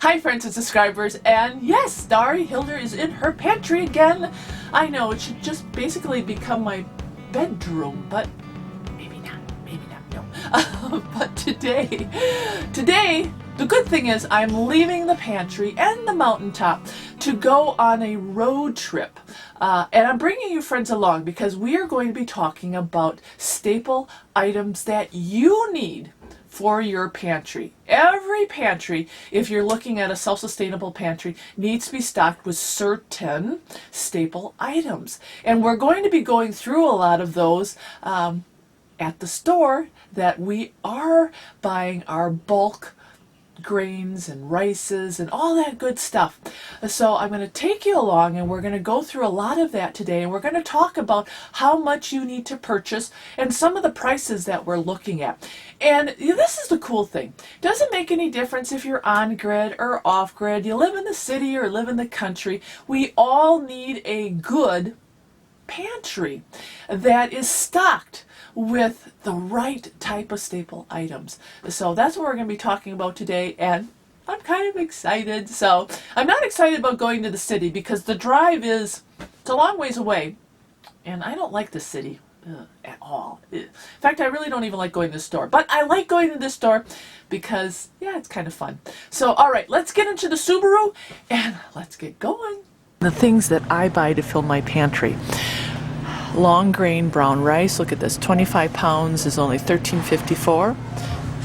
Hi friends and subscribers, and yes, Starry Hilder is in her pantry again. I know, it should just basically become my bedroom, but maybe not, no. But today, the good thing is I'm leaving the pantry and the mountaintop to go on a road trip. And I'm bringing you friends along because we are going to be talking about staple items that you need for your pantry. Every pantry, if you're looking at a self-sustainable pantry, needs to be stocked with certain staple items. And we're going to be going through a lot of those at the store that we are buying our bulk grains and rices and all that good stuff. So I'm going to take you along and we're going to go through a lot of that today, and we're going to talk about how much you need to purchase and some of the prices that we're looking at. And this is the cool thing. It doesn't make any difference if you're on grid or off grid, you live in the city or live in the country. We all need a good pantry that is stocked with the right type of staple items. So that's what we're going to be talking about today, and I'm kind of excited. So I'm not excited about going to the city because the drive it's a long ways away, and I don't like the city at all. In fact, I really don't even like going to the store, but I like going to the store because, yeah, it's kind of fun. So, all right, let's get into the Subaru and let's get going. The things that I buy to fill my pantry. Long grain brown rice, look at this, 25 pounds is only $13.54.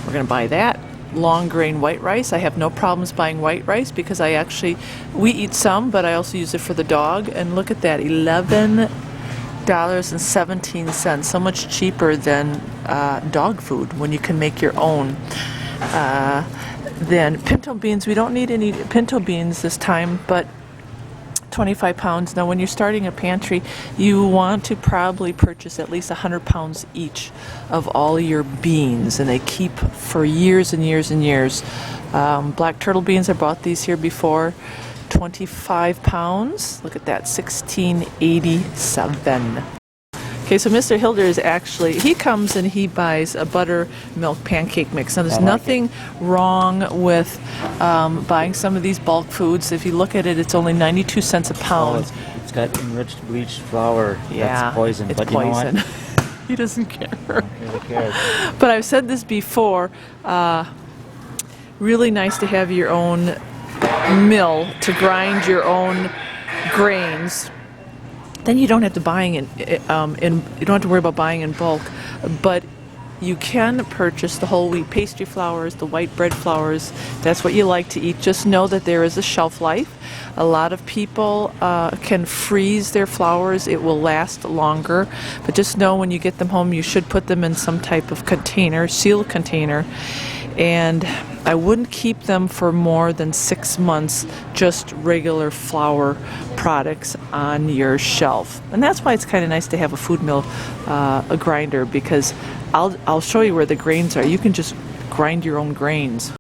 We're going to buy that. Long grain white rice, I have no problems buying white rice because we eat some, but I also use it for the dog. And look at that, $11.17, so much cheaper than dog food when you can make your own. Then pinto beans, we don't need any pinto beans this time, but 25 pounds. Now when you're starting a pantry, you want to probably purchase at least 100 pounds each of all your beans, and they keep for years and years and years. Black turtle beans, I bought these here before, 25 pounds. Look at that, $16.87. Okay, so Mr. Hilder is he comes and he buys a buttermilk pancake mix. Now, there's nothing wrong with buying some of these bulk foods. If you look at it, it's only 92 cents a pound. Oh, it's got enriched bleached flour. Yeah, that's poison. it's but poison. You know what? He doesn't care. Really cares. But I've said this before, really nice to have your own mill to grind your own grains. Then you don't have to you don't have to worry about buying in bulk, but you can purchase the whole wheat pastry flours, the white bread flours. That's what you like to eat. Just know that there is a shelf life. A lot of people can freeze their flours. It will last longer, but just know when you get them home, you should put them in some type of container, sealed container. And I wouldn't keep them for more than 6 months, just regular flour products on your shelf. And that's why it's kind of nice to have a food mill, a grinder, because I'll show you where the grains are. You can just grind your own grains.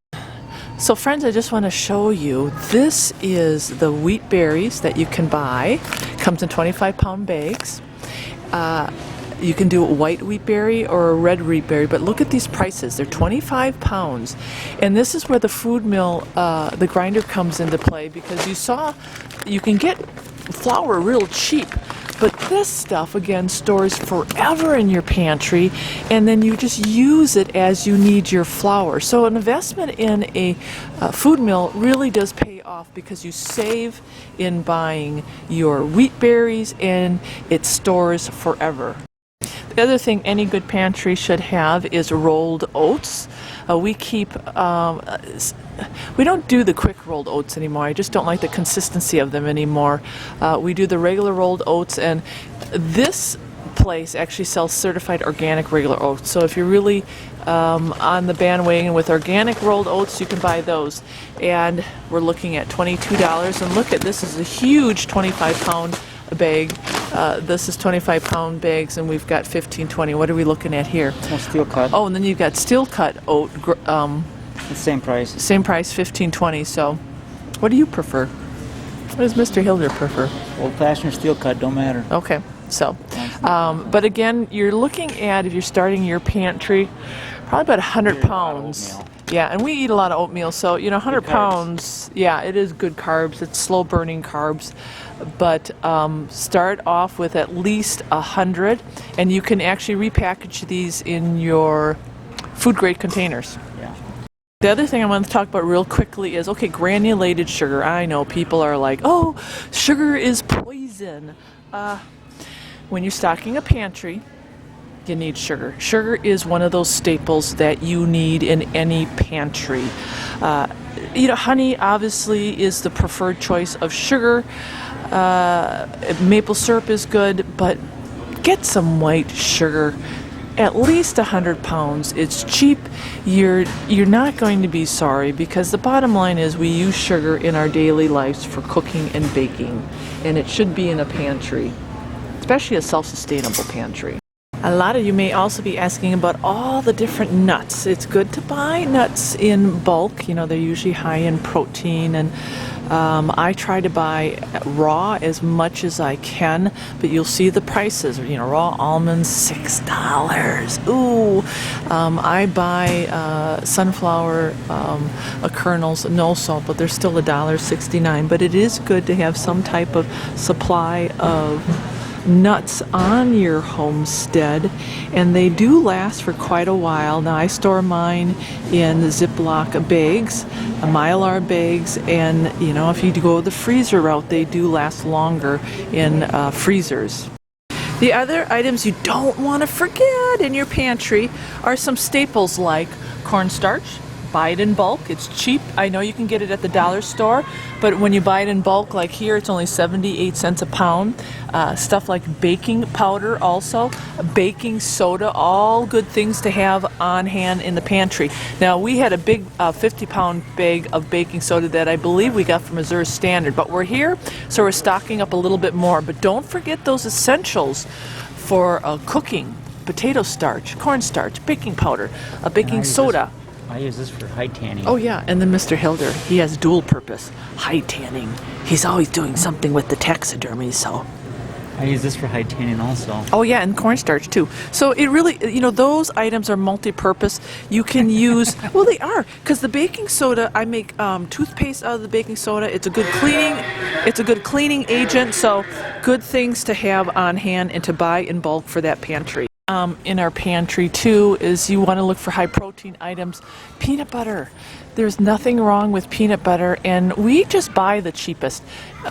So friends, I just want to show you, this is the wheat berries that you can buy. It comes in 25-pound bags. You can do a white wheat berry or a red wheat berry, but look at these prices. They're 25 pounds. And this is where the food mill, the grinder comes into play, because you can get flour real cheap, but this stuff, again, stores forever in your pantry, and then you just use it as you need your flour. So an investment in a food mill really does pay off because you save in buying your wheat berries, and it stores forever. The other thing any good pantry should have is rolled oats. We don't do the quick rolled oats anymore. I just don't like the consistency of them anymore. We do the regular rolled oats, and this place actually sells certified organic regular oats. So if you're really on the bandwagon with organic rolled oats, you can buy those. And we're looking at $22. And look at this, is a huge 25-pound bag. This is 25-pound bags, and we've got 15, 20. What are we looking at here? Steel cut. Oh, and then you've got steel cut oat. The same price. Same price, 15, 20. So, what do you prefer? What does Mr. Hilder prefer? Old-fashioned or steel cut, don't matter. Okay. So, but again, you're looking at, if you're starting your pantry, probably about 100 pounds. Yeah, and we eat a lot of oatmeal, so 100 Good carbs. pounds. Yeah, it is good carbs. It's slow burning carbs, but start off with at least 100, and you can actually repackage these in your food grade containers. Yeah. The other thing I want to talk about real quickly is, okay, granulated sugar. I know people are like, oh, sugar is poison. When you're stocking a pantry, you need sugar. Sugar is one of those staples that you need in any pantry. Honey obviously is the preferred choice of sugar. Maple syrup is good, but get some white sugar. At least 100 pounds. It's cheap. You're not going to be sorry, because the bottom line is we use sugar in our daily lives for cooking and baking, and it should be in a pantry, especially a self-sustainable pantry. A lot of you may also be asking about all the different nuts. It's good to buy nuts in bulk. They're usually high in protein, and I try to buy raw as much as I can, but you'll see the prices. Raw almonds, $6. Ooh. I buy sunflower kernels, no salt, but they're still $1.69. But it is good to have some type of supply of nuts on your homestead, and they do last for quite a while. Now, I store mine in Ziploc bags, Mylar bags, and if you go the freezer route, they do last longer in freezers. The other items you don't want to forget in your pantry are some staples like cornstarch. Buy it in bulk. It's cheap. I know you can get it at the dollar store, but when you buy it in bulk, like here, it's only 78 cents a pound. Stuff like baking powder, also baking soda, all good things to have on hand in the pantry. Now, we had a big 50-pound bag of baking soda that I believe we got from Missouri Standard, but we're here, so we're stocking up a little bit more. But don't forget those essentials for cooking: potato starch, cornstarch, baking powder, baking soda. I use this for high tanning. Oh yeah, and then Mr. Hilder, he has dual purpose, high tanning. He's always doing something with the taxidermy, so. I use this for high tanning also. Oh yeah, and cornstarch too. So it really, those items are multi-purpose. You can use, well, they are, because the baking soda, I make toothpaste out of the baking soda. It's a good cleaning agent. So good things to have on hand and to buy in bulk for that pantry. In our pantry too is you want to look for high protein items. Peanut butter. There's nothing wrong with peanut butter, and we just buy the cheapest.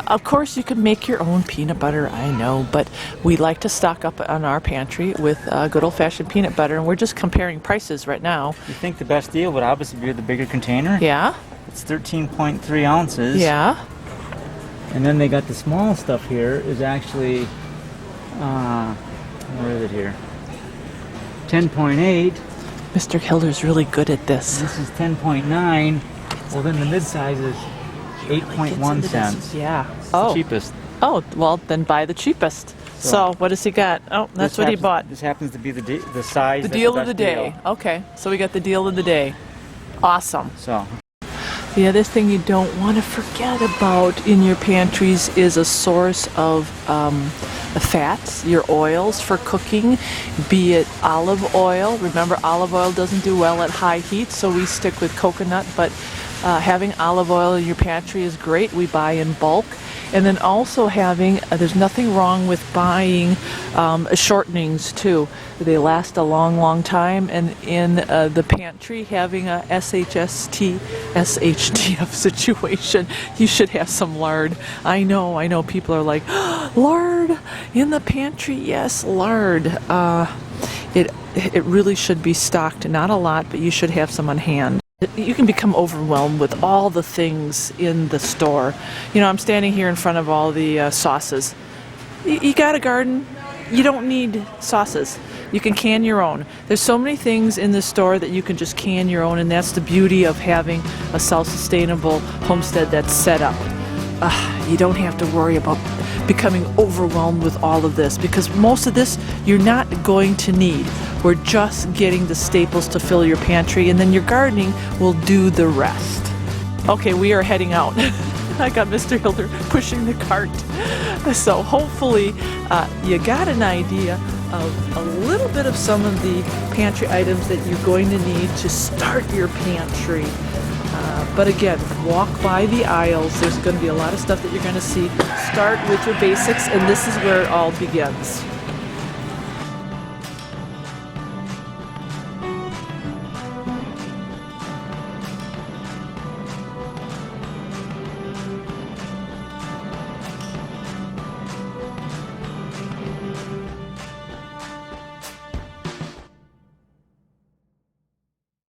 Of course, you can make your own peanut butter, I know, but we like to stock up on our pantry with good old-fashioned peanut butter, and we're just comparing prices right now. You think the best deal would obviously be the bigger container? Yeah. It's 13.3 ounces. Yeah. And then they got the small stuff here is actually, where is it here? 10.8. Mr. Hilder's really good at this. This is 10.9. Well, then the mid-size is 8.1 cents. Yeah. It's the cheapest. Oh, well, then buy the cheapest. So what does he got? Oh, that's what he bought. This happens to be the size. The deal of the day. Okay, so we got the deal of the day. Awesome. So. The other thing you don't want to forget about in your pantries is a source of fats, your oils for cooking, be it olive oil. Remember, olive oil doesn't do well at high heat, so we stick with coconut, but having olive oil in your pantry is great. We buy in bulk. And then also having, there's nothing wrong with buying shortenings too. They last a long, long time. And in the pantry, having a SHTF situation, you should have some lard. I know people are like, lard in the pantry? Yes, lard. It really should be stocked, not a lot, but you should have some on hand. You can become overwhelmed with all the things in the store. I'm standing here in front of all the sauces. You got a garden, you don't need sauces. You can can your own. There's so many things in the store that you can just can your own, and that's the beauty of having a self-sustainable homestead that's set up. You don't have to worry about becoming overwhelmed with all of this, because most of this you're not going to need. We're just getting the staples to fill your pantry, and then your gardening will do the rest. Okay, we are heading out. I got Mr. Hilder pushing the cart. So hopefully you got an idea of a little bit of some of the pantry items that you're going to need to start your pantry. But again, walk by the aisles. There's going to be a lot of stuff that you're going to see. Start with your basics, and this is where it all begins.